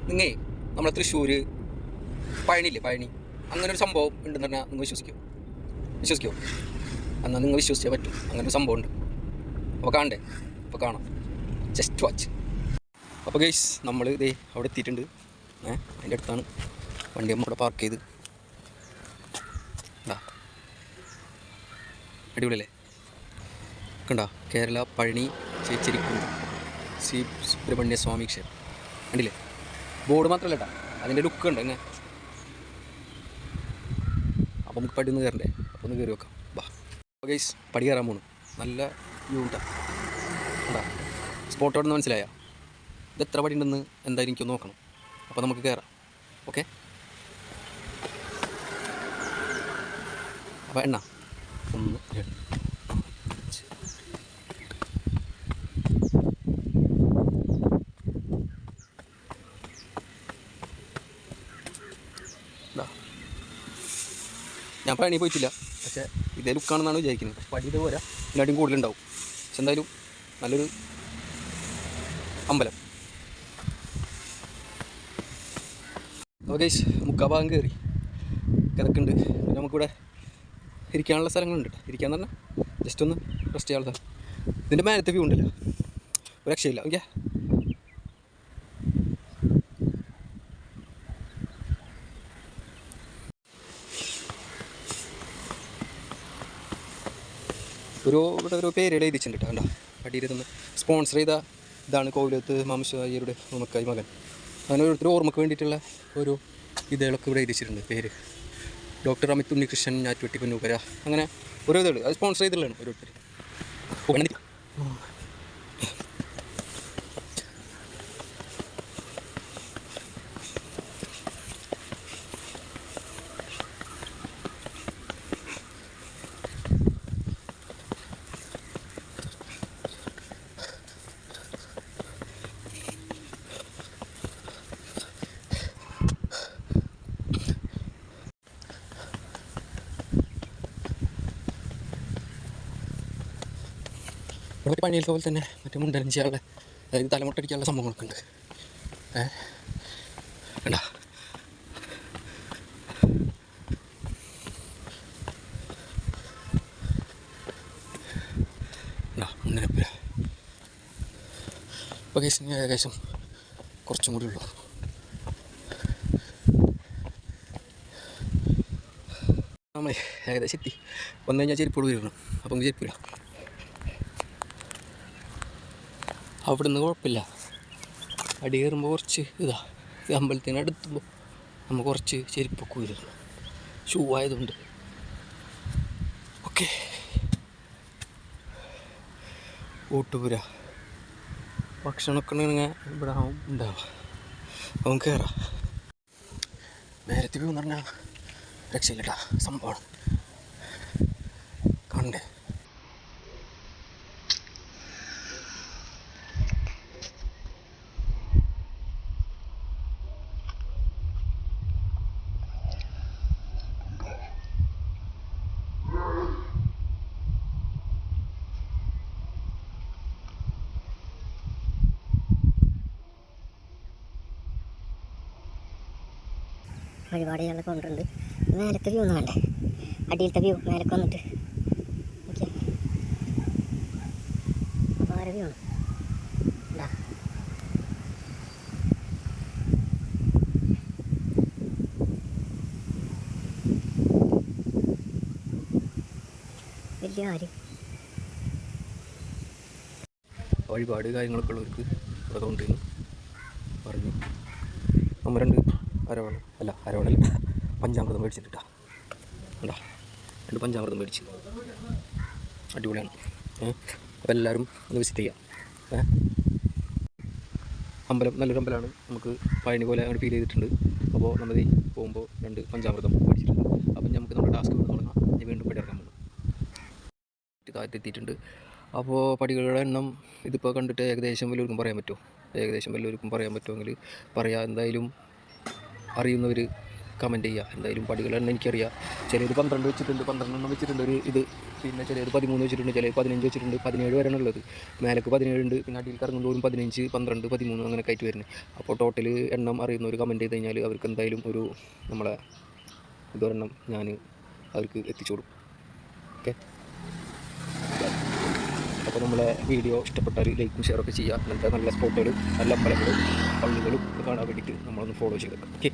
നിങ്ങൾ നമ്മളെ തൃശ്ശൂർ പഴനിയില്ലേ, പഴനി അങ്ങനെ ഒരു സംഭവം ഉണ്ടെന്ന് പറഞ്ഞാൽ നിങ്ങൾ വിശ്വസിക്കുമോ? എന്നാൽ നിങ്ങൾ വിശ്വസിച്ചേ പറ്റും. അങ്ങനെ ഒരു സംഭവം ഉണ്ട്. അപ്പോൾ കാണണ്ടേ? അപ്പോൾ കാണാം. Just watch. അപ്പോൾ ഗൈസ് നമ്മൾ ഇതേ അവിടെ എത്തിയിട്ടുണ്ട്. അതിൻ്റെ അടുത്താണ് വണ്ടി നമ്മൾ അവിടെ പാർക്ക് ചെയ്ത്. അടിപൊളിയല്ലേ? കണ്ടോ? കേരള പഴനി ചേച്ചിരിക്കുന്നു ശ്രീ സുബ്രഹ്മണ്യ സ്വാമി ക്ഷേത്രം. കണ്ടില്ലേ? ബോർഡ് മാത്രമല്ല കേട്ടോ, അതിൻ്റെ ലുക്ക് ഉണ്ട് എങ്ങനെ. അപ്പോൾ നമുക്ക് പടി ഒന്ന് കയറണ്ടേ? അപ്പോൾ ഒന്ന് കയറി വെക്കാം. ബാ. അപ്പോൾ ഗൈസ് പടി കയറാൻ പോണു. നല്ല വ്യൂ ഉണ്ടാ. കണ്ടാ സ്പോട്ട് അവിടെ നിന്ന് മനസ്സിലായോ? ഇത് എത്ര പടി ഉണ്ടെന്ന് എന്തായാലും എനിക്കൊന്ന് നോക്കണം. അപ്പോൾ നമുക്ക് കയറാം. ഓക്കെ. അപ്പോൾ എണ്ണ 1 2 ഞാൻ പഴനി പോയിട്ടില്ല, പക്ഷേ ഇതേ ലുക്കാണെന്നാണ് വിചാരിക്കുന്നത്. പടി ഇത് പോരാ, ഇതിനായിട്ടും കൂടുതലുണ്ടാവും. പക്ഷെ എന്തായാലും നല്ലൊരു അമ്പലം. അപ്പോൾ ഗൈസ് മുക്കാഭാഗം കയറി കിടക്കുന്നുണ്ട്. പിന്നെ നമുക്കിവിടെ ഇരിക്കാനുള്ള സ്ഥലങ്ങളുണ്ട് കേട്ടോ. ഇരിക്കാന്ന് പറഞ്ഞാൽ ജസ്റ്റ് ഒന്ന് റെസ്റ്റ് ചെയ്യാനുള്ള സ്ഥലം. ഇതിൻ്റെ മേലത്തെ വ്യൂ ഉണ്ടല്ലോ, ഒരു രക്ഷയില്ല. ഓക്കെ. ഇവിടെ ഒരു പേര് എഴുതിച്ചിട്ടുണ്ട് കേട്ടോ. കണ്ടോ? അടിയിൽ നിന്ന് സ്പോൺസർ ചെയ്ത ഇതാണ് കോവിലത്ത് മാംസയുടെ ഉമ്മക്കായി മകൻ. അങ്ങനെ ഓരോരുത്തർ ഓർമ്മയ്ക്ക് വേണ്ടിയിട്ടുള്ള ഒരു ഇതുകളൊക്കെ ഇവിടെ എഴുതിച്ചിട്ടുണ്ട്. പേര് ഡോക്ടർ അമിത് ഉണ്ണികൃഷ്ണൻ ഞാറ്റുവെട്ടി പൊന്നൂക്കര. അങ്ങനെ ഓരോ ഇതുകൾ അത് സ്പോൺസർ ചെയ്തിട്ടുള്ളതാണ് ഓരോരുത്തർ. ഇവിടെ പണിയിലത്തെ പോലെ തന്നെ മറ്റേ മുണ്ടനം ചെയ്യാനുള്ള, അതായത് തലമുട്ടടിക്കാനുള്ള സംഭവങ്ങളൊക്കെ ഉണ്ട്. കണ്ടാ? മുണ്ടനപ്പുര. ഇപ്പോൾ കേസിന് ഏകദേശം കുറച്ചും കൂടി ഉള്ളൂ. നമ്മൾ ഏകദേശം എത്തി. വന്നു കഴിഞ്ഞാൽ ചെരുപ്പോട് വരണം. അപ്പം ചെരുപ്പില്ല. അവിടെ നിന്ന് കുഴപ്പമില്ല. അടി കയറുമ്പോൾ കുറച്ച് ഈ അമ്പലത്തിനടുത്തുമ്പോൾ നമ്മൾ കുറച്ച് ചെരുപ്പൊക്കെ വരുന്നു, ഷൂ ആയതുകൊണ്ട്. ഓക്കെ. ഊട്ടുപുര ഭക്ഷണമൊക്കെ ഉണ്ടെങ്കിൽ ഇവിടെ ഉണ്ടാവുക. അവൻ കയറാം. നേരത്തെ വ്യൂ എന്ന് പറഞ്ഞാൽ രക്ഷയില്ലട്ടാ, സംഭവമാണ്. കണ്ടേ? ഒരുപാട് ഞങ്ങൾ കൊണ്ടുണ്ട്. മേലത്തെ വ്യൂ ഒന്നും വേണ്ടേ? അടിയിലത്തെ വ്യൂ മേലക്ക് വന്നിട്ട് ഓക്കെ. വേറെ വ്യൂ ആണ്. വലിയ കാര്യം. വഴിപാട് കാര്യങ്ങളൊക്കെ ഉള്ളവർക്ക് ഇവിടെ കൊണ്ടുവന്നു പറഞ്ഞു. നമ്മൾ 2 അരവണല്ല പഞ്ചാമൃതം മേടിച്ചിട്ടാ. കണ്ടാ? 2 പഞ്ചാമൃതം മേടിച്ച്. അടിപൊളിയാണ്. അപ്പോൾ എല്ലാവരും ഒന്ന് വിസിറ്റ് ചെയ്യാം. അമ്പലം നല്ലൊരു അമ്പലമാണ്. നമുക്ക് പഴനി പോലെ അങ്ങോട്ട് ഫീൽ ചെയ്തിട്ടുണ്ട്. അപ്പോൾ നമ്മൾ പോകുമ്പോൾ 2 പഞ്ചാമൃതം മേടിച്ചിട്ടുണ്ട്. അപ്പം നമുക്ക് നമ്മുടെ ടാസ്ക് തുടങ്ങാം. വീണ്ടും പടി ഇറക്കാൻ പോകും. താഴത്തെത്തിയിട്ടുണ്ട്. അപ്പോൾ പടികളുടെ എണ്ണം ഇതിപ്പോൾ കണ്ടിട്ട് ഏകദേശം വല്ലവർക്കും പറയാൻ പറ്റുമെങ്കിൽ പറയാം. എന്തായാലും അറിയുന്നവർ കമൻറ്റ് ചെയ്യുക. എന്തായാലും പടികളെണ്ണം എനിക്കറിയാം. ചിലർ 12 വെച്ചിട്ടുണ്ട്, 12 വെച്ചിട്ടുണ്ട് ഒരു ഇത്. പിന്നെ ചിലർ 13 വെച്ചിട്ടുണ്ട്, ചിലർ 15 വെച്ചിട്ടുണ്ട്, 17 വരെയാണ് ഉള്ളത്. മേലേക്ക് 17 ഉണ്ട്, പിന്നെ അടിയിൽ കറങ്ങുന്നതോറും 15, 12, 13 അങ്ങനെയൊക്കെ ആയിട്ട് വരുന്നത്. അപ്പോൾ ടോട്ടൽ എണ്ണം അറിയുന്ന ഒരു കമൻറ്റ് ചെയ്ത് കഴിഞ്ഞാൽ അവർക്ക് എന്തായാലും ഒരു നമ്മളെ ഇതൊരെണ്ണം ഞാൻ അവർക്ക് എത്തിച്ചു കൊടുക്കും. ഓക്കെ, അപ്പോൾ നമ്മളെ വീഡിയോ ഇഷ്ടപ്പെട്ടാൽ ലൈക്കും ഷെയറൊക്കെ ചെയ്യുക. അങ്ങനത്തെ നല്ല സ്പോട്ടുകൾ, നല്ല അമ്പലങ്ങളും പള്ളികളും കാണാൻ വേണ്ടിയിട്ട് നമ്മളൊന്ന് ഫോളോ ചെയ്തേക്കാം. ഓക്കെ.